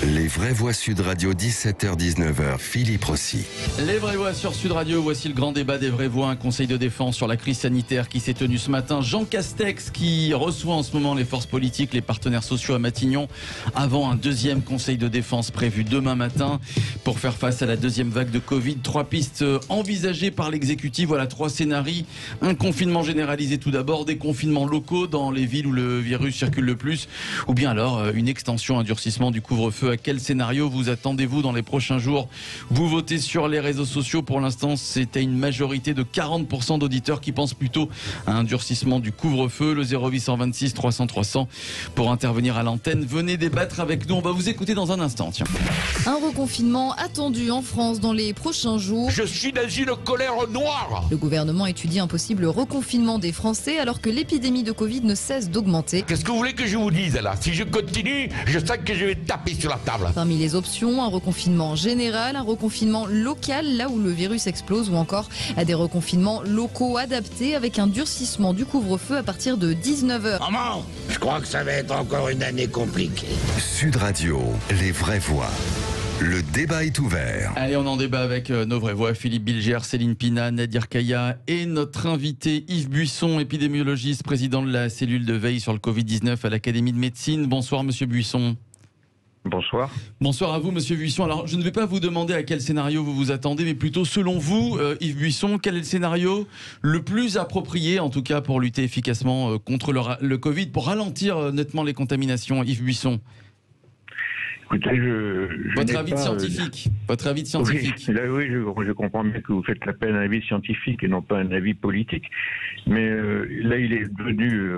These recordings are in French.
Les vraies voix Sud Radio, 17h-19h, Philippe Rossi. Les vraies voix sur Sud Radio, voici le grand débat des vraies voix, un conseil de défense sur la crise sanitaire qui s'est tenu ce matin. Jean Castex qui reçoit en ce moment les forces politiques, les partenaires sociaux à Matignon, avant un deuxième conseil de défense prévu demain matin pour faire face à la deuxième vague de Covid. 3 pistes envisagées par l'exécutif, voilà 3 scénarios. Un confinement généralisé tout d'abord, des confinements locaux dans les villes où le virus circule le plus, ou bien alors une extension, un durcissement du couvre-feu. À quel scénario vous attendez-vous dans les prochains jours? Vous votez sur les réseaux sociaux. Pour l'instant, c'est à une majorité de 40% d'auditeurs qui pensent plutôt à un durcissement du couvre-feu. Le 0826 300 300 pour intervenir à l'antenne. Venez débattre avec nous. On va vous écouter dans un instant. Tiens. Un reconfinement attendu en France dans les prochains jours. Je suis dans une colère noire. Le gouvernement étudie un possible reconfinement des Français alors que l'épidémie de Covid ne cesse d'augmenter. Qu'est-ce que vous voulez que je vous dise là? Si je continue, je sens que je vais taper sur la table. Parmi les options, un reconfinement général, un reconfinement local là où le virus explose ou encore à des reconfinements locaux adaptés avec un durcissement du couvre-feu à partir de 19h. Maman, je crois que ça va être encore une année compliquée. Sud Radio, les vraies voix. Le débat est ouvert. Allez, on en débat avec nos vraies voix. Philippe Bilger, Céline Pina, Nadir Kaya et notre invité Yves Buisson, épidémiologiste, président de la cellule de veille sur le Covid-19 à l'Académie de médecine. Bonsoir Monsieur Buisson. Bonsoir. Bonsoir à vous, Monsieur Buisson. Alors, je ne vais pas vous demander à quel scénario vous vous attendez, mais plutôt, selon vous, Yves Buisson, quel est le scénario le plus approprié, en tout cas, pour lutter efficacement contre le Covid, pour ralentir nettement les contaminations, Yves Buisson? Écoutez, Votre avis de scientifique. Votre avis de scientifique. Oui, là, oui, je comprends bien que vous faites l'appel à un avis scientifique et non pas un avis politique. Mais là,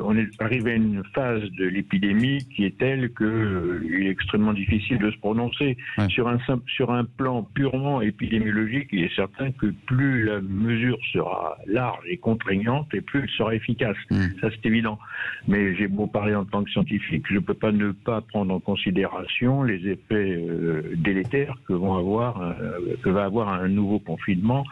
on est arrivé à une phase de l'épidémie qui est telle qu'il est extrêmement difficile de se prononcer. Ouais. Sur un plan purement épidémiologique, il est certain que plus la mesure sera large et contraignante, et plus elle sera efficace. Ça, c'est évident. Mais j'ai beau parler en tant que scientifique, je ne peux pas ne pas prendre en considération les effets délétères que va avoir un nouveau confinement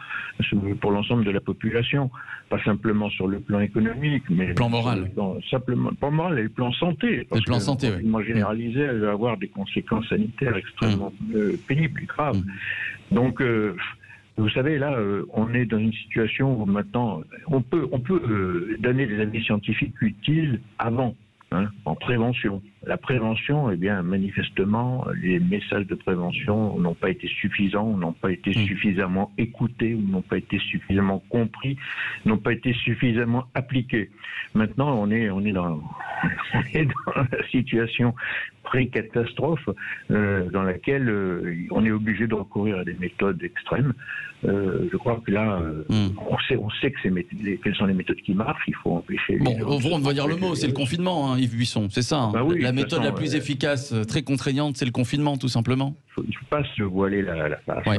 pour l'ensemble de la population, pas simplement sur le plan économique, mais le plan moral, simplement le plan moral et le plan santé. Parce le plan santé, le confinement généralisé, elle va avoir des conséquences sanitaires extrêmement pénibles et graves. Donc vous savez, là, on est dans une situation où maintenant, on peut donner des avis scientifiques utiles avant. En prévention. La prévention, eh bien, manifestement, les messages de prévention n'ont pas été suffisants, n'ont pas été suffisamment écoutés, ou n'ont pas été suffisamment compris, n'ont pas été suffisamment appliqués. Maintenant, on est dans la situation pré-catastrophe dans laquelle on est obligé de recourir à des méthodes extrêmes. Je crois que là, on sait quelles sont les méthodes qui marchent. Il faut empêcher. On va dire le mot, c'est le confinement, hein, Yves Buisson, c'est ça. Hein. Bah oui, la méthode la plus efficace, très contraignante, c'est le confinement, tout simplement. Il ne faut pas se voiler la face. Ouais.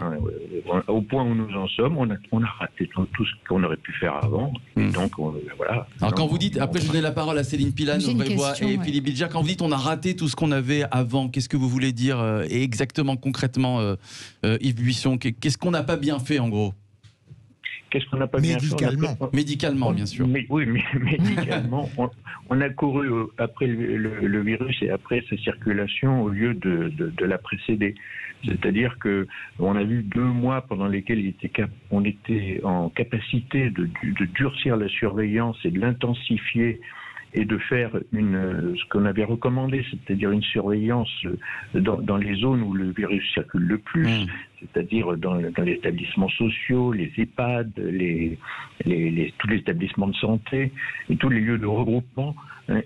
Au point où nous en sommes, on a raté tout ce qu'on aurait pu faire avant. Et donc, voilà. Alors quand vous dites, après je donne la parole à Céline Pina, nos vraies voix, et Philippe Bilger, quand vous dites on a raté tout ce qu'on avait avant, qu'est-ce que vous voulez dire et exactement, concrètement, Yves Buisson, qu'est-ce qu'on n'a pas bien fait en gros? Qu'est-ce qu'on n'a pas bien fait? Médicalement, bien sûr. Mais médicalement, on a couru après le virus et après sa circulation au lieu de la précéder. C'est-à-dire que on a vu 2 mois pendant lesquels on était en capacité de durcir la surveillance et de l'intensifier et de faire ce qu'on avait recommandé, c'est-à-dire une surveillance dans les zones où le virus circule le plus, c'est-à-dire dans les établissements sociaux, les EHPAD, tous les établissements de santé et tous les lieux de regroupement,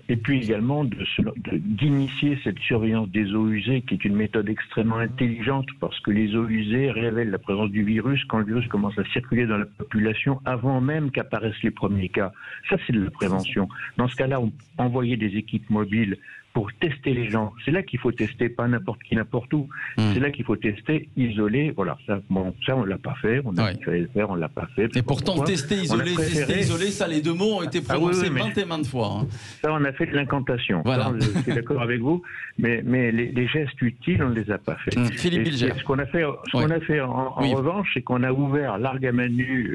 et puis également d'initier cette surveillance des eaux usées, qui est une méthode extrêmement intelligente, parce que les eaux usées révèlent la présence du virus quand le virus commence à circuler dans la population avant même qu'apparaissent les premiers cas. Ça, c'est de la prévention. Dans ce cas-là, on envoyait des équipes mobiles pour tester les gens. C'est là qu'il faut tester, pas n'importe qui, n'importe où. C'est là qu'il faut tester, isoler. Voilà, ça on l'a pas fait. On a fait le faire, on l'a pas fait. Et pourtant, tester, isoler, ça, les 2 mots ont été prononcés maintes et maintes fois. Ça, on a fait de l'incantation. Voilà. Je suis d'accord avec vous, mais les gestes utiles, on ne les a pas faits. Philippe Bilger. Ce qu'on a fait, en revanche, c'est qu'on a ouvert large à manu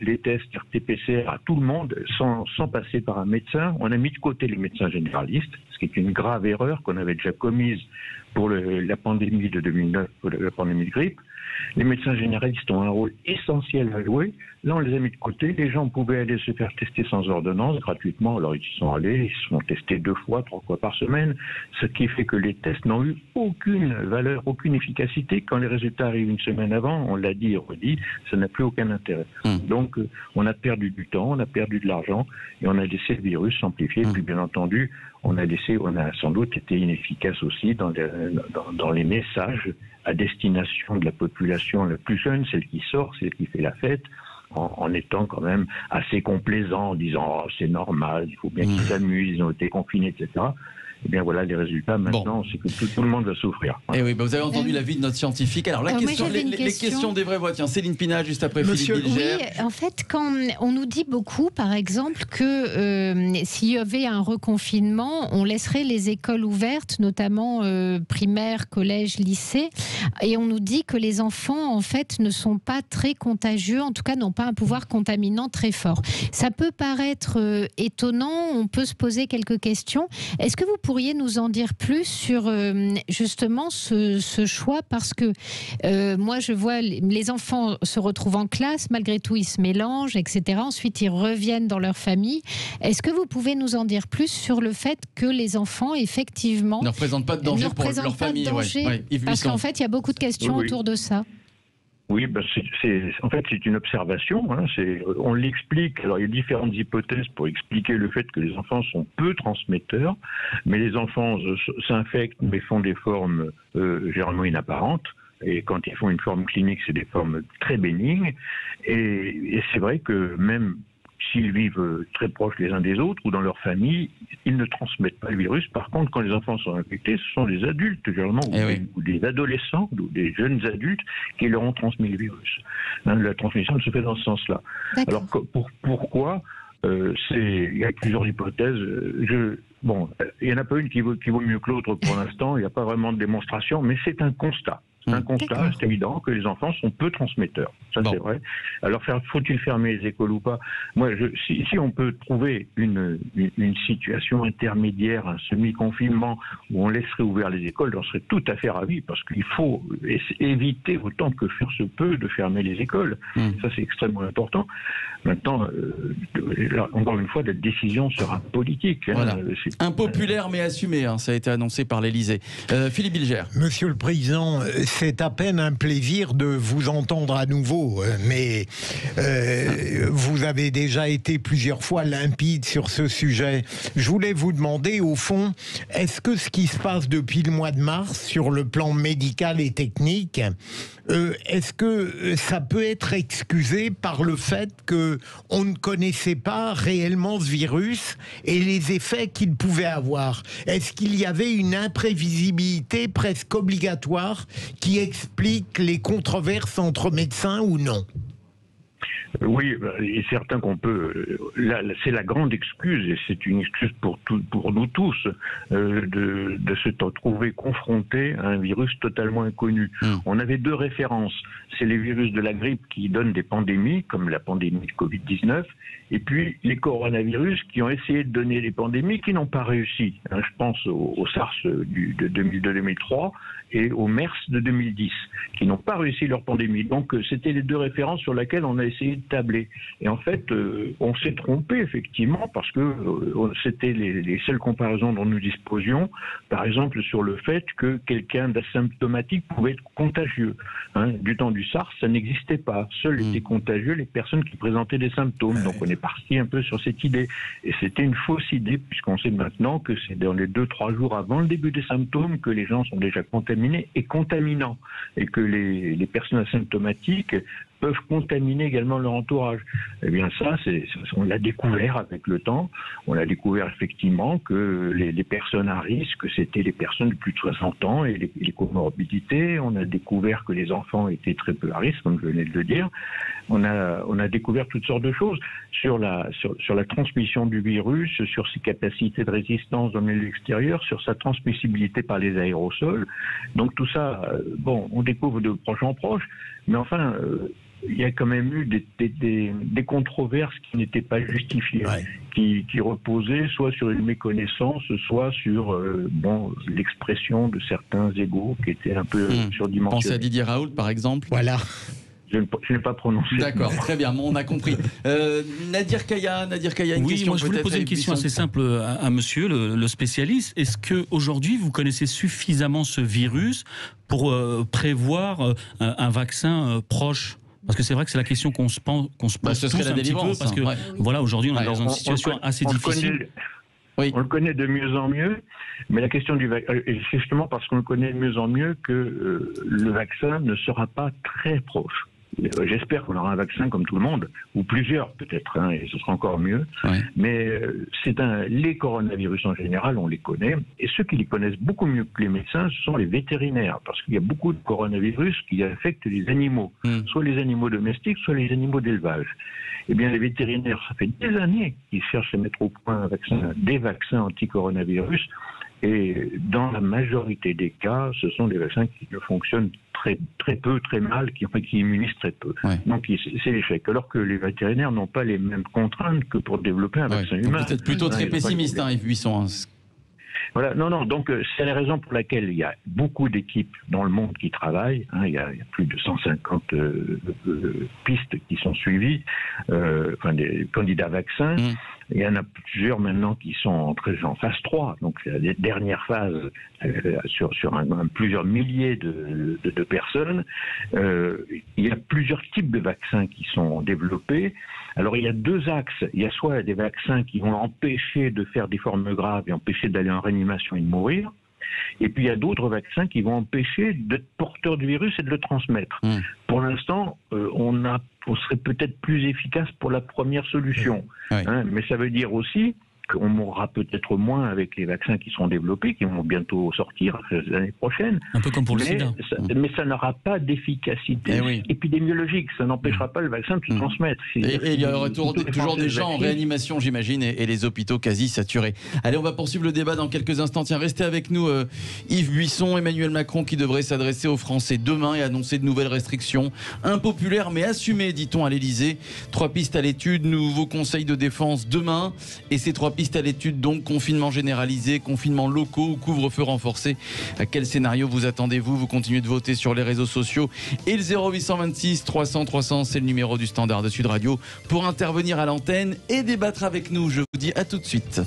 les tests RT-PCR à tout le monde, sans passer par un médecin. On a mis de côté les médecins généralistes, ce qui est une grave erreur qu'on avait déjà commise pour la pandémie de 2009, pour la pandémie de grippe. Les médecins généralistes ont un rôle essentiel à jouer. Là, on les a mis de côté. Les gens pouvaient aller se faire tester sans ordonnance, gratuitement. Alors, ils y sont allés, ils se sont testés 2 fois, 3 fois par semaine. Ce qui fait que les tests n'ont eu aucune valeur, aucune efficacité. Quand les résultats arrivent une semaine avant, on l'a dit et redit, ça n'a plus aucun intérêt. Donc, on a perdu du temps, on a perdu de l'argent et on a laissé le virus s'amplifier. Puis, bien entendu, on a sans doute été inefficace aussi dans les messages à destination de la population la plus jeune, celle qui sort, celle qui fait la fête, en étant quand même assez complaisant, en disant « oh, c'est normal, il faut bien qu'ils s'amusent, ils ont été confinés, etc. » Eh bien voilà, les résultats maintenant, c'est que tout le monde va souffrir. Voilà. Et oui, vous avez entendu l'avis de notre scientifique. Alors la question, les questions des vraies voix. Tiens, Céline Pina, juste après Philippe Bilger. Oui, en fait, quand on nous dit beaucoup, par exemple, que s'il y avait un reconfinement, on laisserait les écoles ouvertes, notamment primaires, collèges, lycées, et on nous dit que les enfants, en fait, ne sont pas très contagieux, en tout cas, n'ont pas un pouvoir contaminant très fort. Ça peut paraître étonnant, on peut se poser quelques questions. Est-ce que vous pourriez nous en dire plus sur justement ce choix, parce que moi je vois les enfants se retrouvent en classe, malgré tout ils se mélangent, etc. Ensuite ils reviennent dans leur famille. Est-ce que vous pouvez nous en dire plus sur le fait que les enfants effectivement ne représentent pas de danger pour leur famille, parce qu'en fait il y a beaucoup de questions autour de ça. Oui, ben en fait, c'est une observation. Hein, on l'explique. Alors, il y a différentes hypothèses pour expliquer le fait que les enfants sont peu transmetteurs, mais les enfants s'infectent, mais font des formes généralement inapparentes. Et quand ils font une forme clinique, c'est des formes très bénignes. Et c'est vrai que même s'ils vivent très proches les uns des autres ou dans leur famille, ils ne transmettent pas le virus. Par contre, quand les enfants sont infectés, ce sont des adultes, généralement, ou des adolescents, ou des jeunes adultes qui leur ont transmis le virus. La transmission se fait dans ce sens-là. Alors, pourquoi il y a plusieurs hypothèses. Bon, il n'y en a pas une qui vaut mieux que l'autre pour l'instant. Il n'y a pas vraiment de démonstration, mais c'est un constat. C'est un constat, c'est évident que les enfants sont peu transmetteurs. Ça, c'est vrai. Alors, faut-il fermer les écoles ou pas? Moi, si on peut trouver une situation intermédiaire, un semi-confinement, où on laisserait ouvert les écoles, j'en serais tout à fait ravi, parce qu'il faut éviter autant que faire se peut de fermer les écoles. Ça, c'est extrêmement important. Maintenant, encore une fois, la décision sera politique. Voilà. Impopulaire mais assumé, ça a été annoncé par l'Élysée. Philippe Bilger. Monsieur le Président, c'est à peine un plaisir de vous entendre à nouveau, mais vous avez déjà été plusieurs fois limpide sur ce sujet. Je voulais vous demander, au fond, est-ce que ce qui se passe depuis le mois de mars sur le plan médical et technique, est-ce que ça peut être excusé par le fait qu'on ne connaissait pas réellement ce virus et les effets qu'il pouvait avoir? Est-ce qu'il y avait une imprévisibilité presque obligatoire qui explique les controverses entre médecins ou non? Oui, il est certain qu'on peut. C'est la grande excuse, et c'est une excuse pour nous tous, de se trouver confrontés à un virus totalement inconnu. On avait 2 références. C'est les virus de la grippe qui donnent des pandémies, comme la pandémie de Covid-19, et puis les coronavirus qui ont essayé de donner des pandémies qui n'ont pas réussi. Je pense au SARS de 2002-2003 et au MERS de 2010, qui n'ont pas réussi leur pandémie. Donc c'était les 2 références sur lesquelles on a essayé de tabler. Et en fait, on s'est trompé effectivement, parce que c'était les seules comparaisons dont nous disposions, par exemple sur le fait que quelqu'un d'asymptomatique pouvait être contagieux. Du temps du SARS, ça n'existait pas. Seuls étaient contagieux les personnes qui présentaient des symptômes. Donc on est parti un peu sur cette idée. Et c'était une fausse idée, puisqu'on sait maintenant que c'est dans les 2-3 jours avant le début des symptômes que les gens sont déjà contaminés et contaminants. Et que les personnes asymptomatiques peuvent contaminer également leur entourage. Eh bien ça, on l'a découvert avec le temps. On l'a découvert effectivement que les personnes à risque, c'était les personnes de plus de 60 ans et les comorbidités. On a découvert que les enfants étaient très peu à risque, comme je venais de le dire. On a découvert toutes sortes de choses sur la transmission du virus, sur ses capacités de résistance dans le milieu extérieur, sur sa transmissibilité par les aérosols. Donc tout ça, on découvre de proche en proche, mais enfin, il y a quand même eu des controverses qui n'étaient pas justifiées, qui reposaient soit sur une méconnaissance, soit sur l'expression de certains égos qui étaient un peu surdimensionnés. Pensez à Didier Raoult, par exemple. Voilà. Je n'ai pas prononcé. D'accord, très bien, on a compris. Nadir Kaya, une question. Moi je voulais poser une question assez simple à monsieur, le spécialiste. Est-ce qu'aujourd'hui vous connaissez suffisamment ce virus pour prévoir un vaccin proche ? Parce que c'est vrai que c'est la question qu'on se pose ce serait tous la un petit peu, délivrance, parce que voilà, aujourd'hui on est dans une situation assez difficile. Oui. On le connaît de mieux en mieux, mais la question du vaccin, justement parce qu'on le connaît de mieux en mieux, que le vaccin ne sera pas très proche. J'espère qu'on aura un vaccin comme tout le monde, ou plusieurs peut-être, et ce sera encore mieux. Ouais. Mais les coronavirus en général, on les connaît, et ceux qui les connaissent beaucoup mieux que les médecins, ce sont les vétérinaires, parce qu'il y a beaucoup de coronavirus qui affectent les animaux, soit les animaux domestiques, soit les animaux d'élevage. Eh bien, les vétérinaires, ça fait des années qu'ils cherchent à mettre au point des vaccins anti-coronavirus, et dans la majorité des cas, ce sont des vaccins qui ne fonctionnent très peu, très mal, qui immunisent très peu. Ouais. Donc c'est l'échec. Alors que les vétérinaires n'ont pas les mêmes contraintes que pour développer un vaccin humain. Vous êtes plutôt très pessimiste, Yves Buisson. Voilà, non, donc c'est la raison pour laquelle il y a beaucoup d'équipes dans le monde qui travaillent. Il y a plus de 150 pistes qui sont suivies, des candidats vaccins. Il y en a plusieurs maintenant qui sont entrés en phase 3, donc c'est la dernière phase sur plusieurs milliers de personnes. Il y a plusieurs types de vaccins qui sont développés. Alors il y a deux axes. Il y a soit des vaccins qui vont empêcher de faire des formes graves et empêcher d'aller en réanimation et de mourir. Et puis il y a d'autres vaccins qui vont empêcher d'être porteur du virus et de le transmettre. Pour l'instant, on serait peut-être plus efficace pour la première solution. Mais ça veut dire aussi qu'on mourra peut-être moins avec les vaccins qui seront développés, qui vont bientôt sortir l'année prochaine. Un peu comme pour le sida. Mais ça n'aura pas d'efficacité épidémiologique. Ça n'empêchera pas le vaccin de se transmettre. Et il y aura toujours des gens en réanimation, j'imagine, et les hôpitaux quasi saturés. Allez, on va poursuivre le débat dans quelques instants. Tiens, restez avec nous, Yves Buisson. Emmanuel Macron qui devrait s'adresser aux Français demain et annoncer de nouvelles restrictions. Impopulaires mais assumées, dit-on à l'Elysée. 3 pistes à l'étude, nouveau conseil de défense demain. Et ces 3 pistes à l'étude, donc confinement généralisé, confinement locaux ou couvre-feu renforcé. À quel scénario vous attendez-vous? Vous continuez de voter sur les réseaux sociaux. Et le 0826 300 300, c'est le numéro du standard de Sud Radio pour intervenir à l'antenne et débattre avec nous. Je vous dis à tout de suite.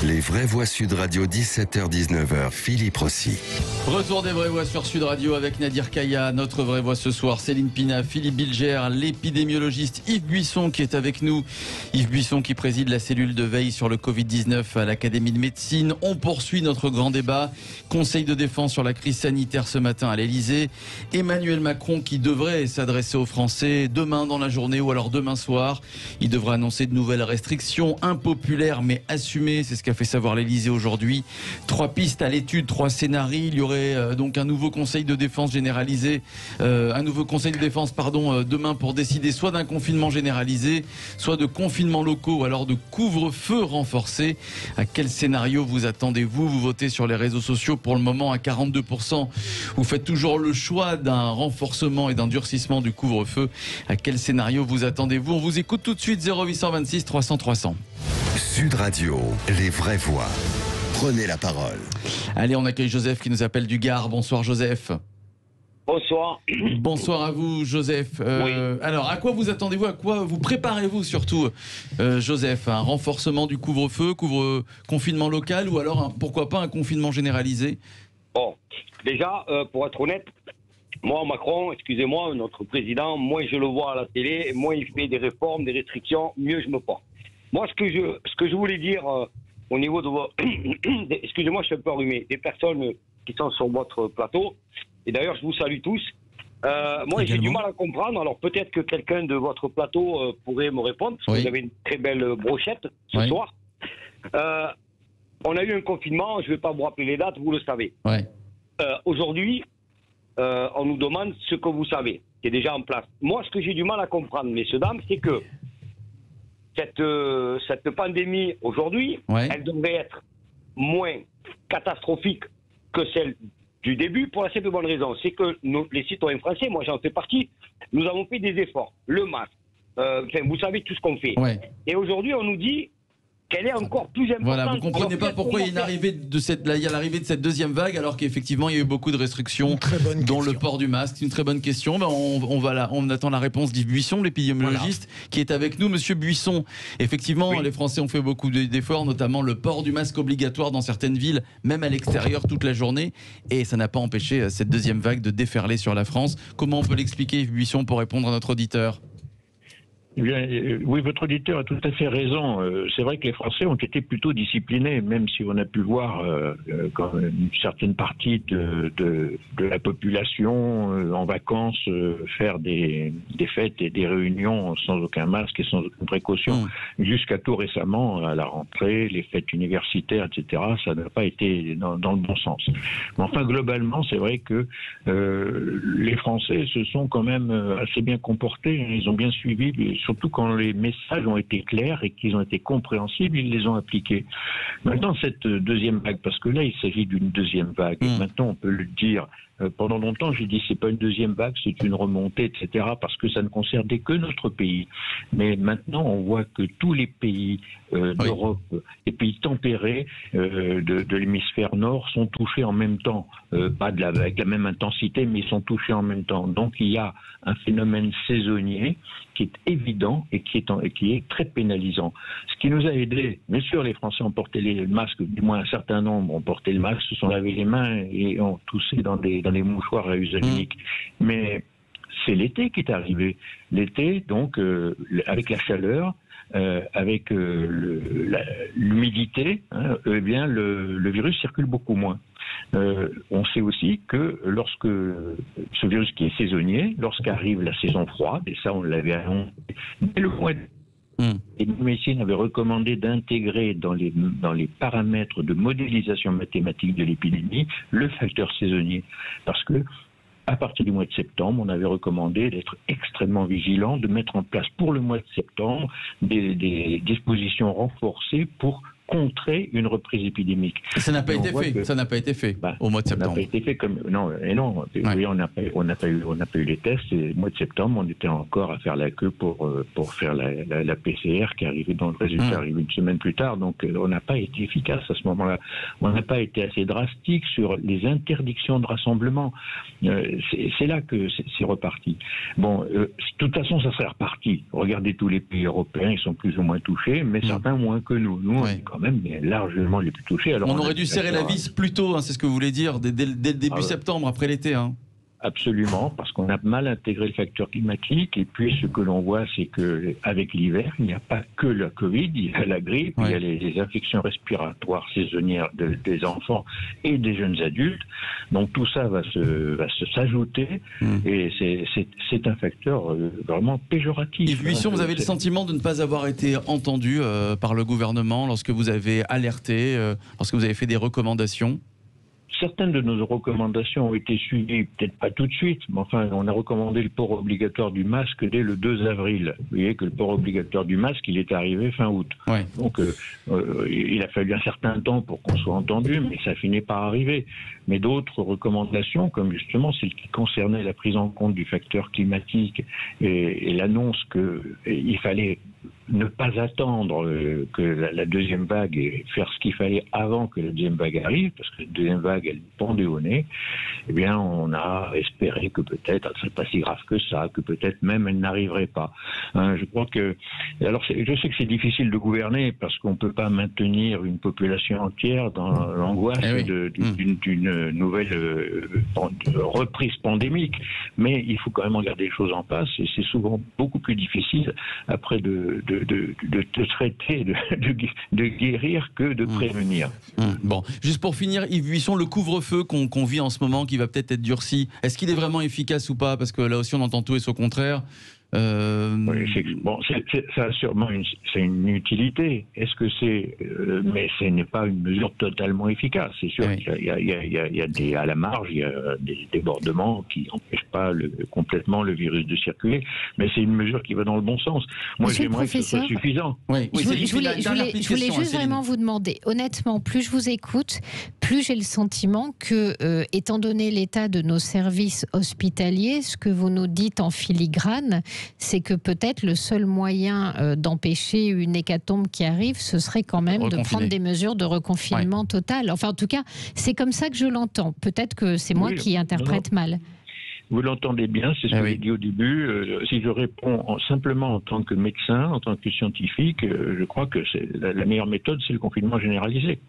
Les vraies voix Sud Radio, 17h-19h, Philippe Rossi. Retour des vraies voix sur Sud Radio avec Nadir Kaya, notre vraie voix ce soir, Céline Pina, Philippe Bilger, l'épidémiologiste Yves Buisson qui est avec nous. Yves Buisson qui préside la cellule de veille sur le Covid-19 à l'Académie de médecine. On poursuit notre grand débat. Conseil de défense sur la crise sanitaire ce matin à l'Elysée. Emmanuel Macron qui devrait s'adresser aux Français demain dans la journée ou alors demain soir. Il devra annoncer de nouvelles restrictions impopulaires mais assumées. C'est ce qu'a fait savoir l'Elysée aujourd'hui. 3 pistes à l'étude, 3 scénarios. Il y aurait donc un nouveau conseil de défense généralisé, demain pour décider soit d'un confinement généralisé, soit de confinements locaux ou alors de couvre-feu renforcé. À quel scénario vous attendez-vous? Vous votez sur les réseaux sociaux pour le moment à 42%. Vous faites toujours le choix d'un renforcement et d'un durcissement du couvre-feu. À quel scénario vous attendez-vous? On vous écoute tout de suite, 0826 300 300. Sud Radio, les vraies voix. Prenez la parole. Allez, on accueille Joseph qui nous appelle du Gard. Bonsoir Joseph. Bonsoir. Bonsoir à vous Joseph. Oui. Alors, à quoi vous attendez-vous? À quoi vous préparez-vous surtout, Joseph? Un renforcement du couvre-feu, confinement local ou alors, pourquoi pas, un confinement généralisé? Bon, déjà, pour être honnête, moi, Macron, excusez-moi, notre président, moins je le vois à la télé, moins il fait des réformes, des restrictions, mieux je me porte. Moi, ce que je voulais dire au niveau de vos... Excusez-moi, je suis un peu enrhumé. Des personnes qui sont sur votre plateau, et d'ailleurs, je vous salue tous. Moi, j'ai du mal à comprendre. Alors, peut-être que quelqu'un de votre plateau pourrait me répondre, parce que vous avez une très belle brochette ce soir. On a eu un confinement, je ne vais pas vous rappeler les dates, vous le savez. Aujourd'hui, on nous demande ce que vous savez, qui est déjà en place. Moi, ce que j'ai du mal à comprendre, messieurs, dames, c'est que cette pandémie, aujourd'hui, elle devrait être moins catastrophique que celle du début pour la simple bonne raison. C'est que les citoyens français, moi j'en fais partie, nous avons fait des efforts. Le masque, vous savez tout ce qu'on fait. Ouais. Et aujourd'hui, on nous dit qu'elle est encore plus importante. Voilà, vous comprenez pas pourquoi il y a l'arrivée de cette deuxième vague alors qu'effectivement il y a eu beaucoup de restrictions, dont le port du masque. C'est une très bonne question. Ben, on attend la réponse d'Yves Buisson, l'épidémiologiste, qui est avec nous. Monsieur Buisson, effectivement, les Français ont fait beaucoup d'efforts, notamment le port du masque obligatoire dans certaines villes, même à l'extérieur toute la journée, et ça n'a pas empêché cette deuxième vague de déferler sur la France. Comment on peut l'expliquer, Yves Buisson, pour répondre à notre auditeur ? Eh bien, oui, votre auditeur a tout à fait raison. C'est vrai que les Français ont été plutôt disciplinés, même si on a pu voir quand une certaine partie de la population en vacances faire des fêtes et des réunions sans aucun masque et sans aucune précaution. Jusqu'à tout récemment, à la rentrée, les fêtes universitaires, etc., ça n'a pas été dans le bon sens. Mais enfin, globalement, c'est vrai que les Français se sont quand même assez bien comportés. Ils ont bien suivi, surtout quand les messages ont été clairs et qu'ils ont été compréhensibles, ils les ont appliqués. Maintenant, cette deuxième vague, parce que là, il s'agit d'une deuxième vague, et maintenant on peut le dire. Pendant longtemps, j'ai dit c'est pas une deuxième vague, c'est une remontée, etc., parce que ça ne concernait que notre pays. Mais maintenant, on voit que tous les pays d'Europe, les pays tempérés de l'hémisphère nord, sont touchés en même temps, pas avec la même intensité, mais ils sont touchés en même temps. Donc il y a un phénomène saisonnier qui est évident et qui est très pénalisant. Ce qui nous a aidés, bien sûr, les Français ont porté les masques, du moins un certain nombre ont porté le masque, se sont lavé les mains et ont toussé dans des mouchoirs à usage unique. Mais c'est l'été qui est arrivé. L'été, donc, avec la chaleur, avec l'humidité, eh bien, le virus circule beaucoup moins. On sait aussi que lorsque ce virus qui est saisonnier, lorsqu'arrive la saison froide, et ça on l'avait annoncé dès le mois de et médecine avait recommandé d'intégrer dans les paramètres de modélisation mathématique de l'épidémie le facteur saisonnier. Parce que à partir du mois de septembre, on avait recommandé d'être extrêmement vigilant, de mettre en place pour le mois de septembre des dispositions renforcées pour contrer une reprise épidémique. Ça n'a pas été fait. Ça n'a pas été fait au mois de septembre. Ça n'a pas été fait comme non. Oui, on n'a pas eu les tests. Et au mois de septembre, on était encore à faire la queue pour faire la PCR qui arrivait dans le résultat arrive une semaine plus tard. Donc on n'a pas été efficace à ce moment-là. On n'a pas été assez drastique sur les interdictions de rassemblement. C'est là que c'est reparti. Bon, de toute façon, ça serait reparti. Regardez tous les pays européens, ils sont plus ou moins touchés, mais certains moins que nous. Nous, on est quand même largement les plus touchés. Alors, on aurait dû serrer la vis plus tôt, c'est ce que vous voulez dire, dès le début septembre, après l'été. Absolument, parce qu'on a mal intégré le facteur climatique, et puis ce que l'on voit, c'est que avec l'hiver, il n'y a pas que la Covid, il y a la grippe, il y a les infections respiratoires saisonnières des enfants et des jeunes adultes. Donc tout ça va s'ajouter, et c'est un facteur vraiment péjoratif. Yves Buisson, vous avez le sentiment de ne pas avoir été entendu par le gouvernement lorsque vous avez alerté, lorsque vous avez fait des recommandations? Certaines de nos recommandations ont été suivies, peut-être pas tout de suite, mais enfin, on a recommandé le port obligatoire du masque dès le 2 avril. Vous voyez que le port obligatoire du masque, il est arrivé fin août. Donc, il a fallu un certain temps pour qu'on soit entendu, mais ça finit par arriver. Mais d'autres recommandations, comme justement celle qui concernait la prise en compte du facteur climatique et l'annonce qu'il fallait ne pas attendre que la deuxième vague et faire ce qu'il fallait avant que la deuxième vague arrive, parce que la deuxième vague, elle pendait au nez, eh bien, on a espéré que peut-être elle ne serait pas si grave que ça, que peut-être même elle n'arriverait pas. Je crois que... Alors, je sais que c'est difficile de gouverner parce qu'on ne peut pas maintenir une population entière dans l'angoisse d'une nouvelle reprise pandémique, mais il faut quand même regarder les choses en face, et c'est souvent beaucoup plus difficile après de traiter, de guérir que de prévenir. Bon, juste pour finir, Yves Buisson, le couvre-feu qu'on vit en ce moment, qui va peut-être être durci, est-ce qu'il est vraiment efficace ou pas? Parce que là aussi on entend tout et son contraire. Ça a sûrement une utilité. Est-ce que c'est mais ce n'est pas une mesure totalement efficace. C'est sûr qu'il y a à la marge, il y a des débordements qui n'empêchent pas complètement le virus de circuler, mais c'est une mesure qui va dans le bon sens. Moi, j'aimerais que ce soit suffisant. Je voulais juste vraiment vous demander, honnêtement, plus je vous écoute, plus plus j'ai le sentiment que, étant donné l'état de nos services hospitaliers, ce que vous nous dites en filigrane, c'est que peut-être le seul moyen d'empêcher une hécatombe qui arrive, ce serait quand même de prendre des mesures de reconfinement total. Enfin, en tout cas, c'est comme ça que je l'entends. Peut-être que c'est moi qui interprète mal. Vous l'entendez bien, c'est ce que j'ai dit au début. Si je réponds simplement en tant que médecin, en tant que scientifique, je crois que la meilleure méthode, c'est le confinement généralisé.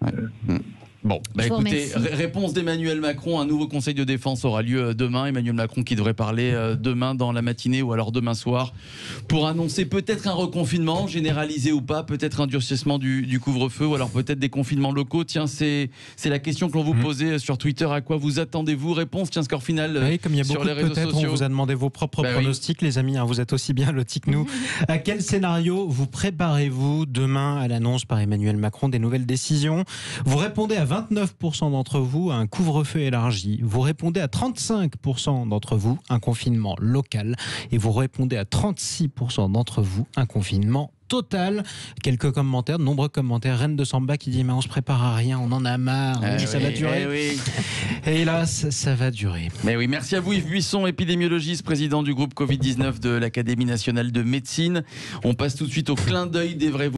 Bon, écoutez, réponse d'Emmanuel Macron. Un nouveau conseil de défense aura lieu demain. Emmanuel Macron qui devrait parler demain dans la matinée ou alors demain soir pour annoncer peut-être un reconfinement généralisé ou pas, peut-être un durcissement du couvre-feu ou alors peut-être des confinements locaux. Tiens, c'est la question que l'on vous posait sur Twitter. À quoi vous attendez-vous? Réponse, tiens, score final comme il y a sur les réseaux sociaux. On vous a demandé vos propres pronostics, les amis. Vous êtes aussi bien lotis que nous. À quel scénario vous préparez-vous demain à l'annonce par Emmanuel Macron des nouvelles décisions? Vous répondez à 29% d'entre vous à un couvre-feu élargi. Vous répondez à 35% d'entre vous un confinement local. Et vous répondez à 36% d'entre vous un confinement total. Quelques commentaires, de nombreux commentaires. Reine de Samba qui dit mais on se prépare à rien, on en a marre, ça va durer. Et hélas, ça va durer. Mais oui, merci à vous Yves Buisson, épidémiologiste, président du groupe Covid-19 de l'Académie nationale de médecine. On passe tout de suite au clin d'œil des vrais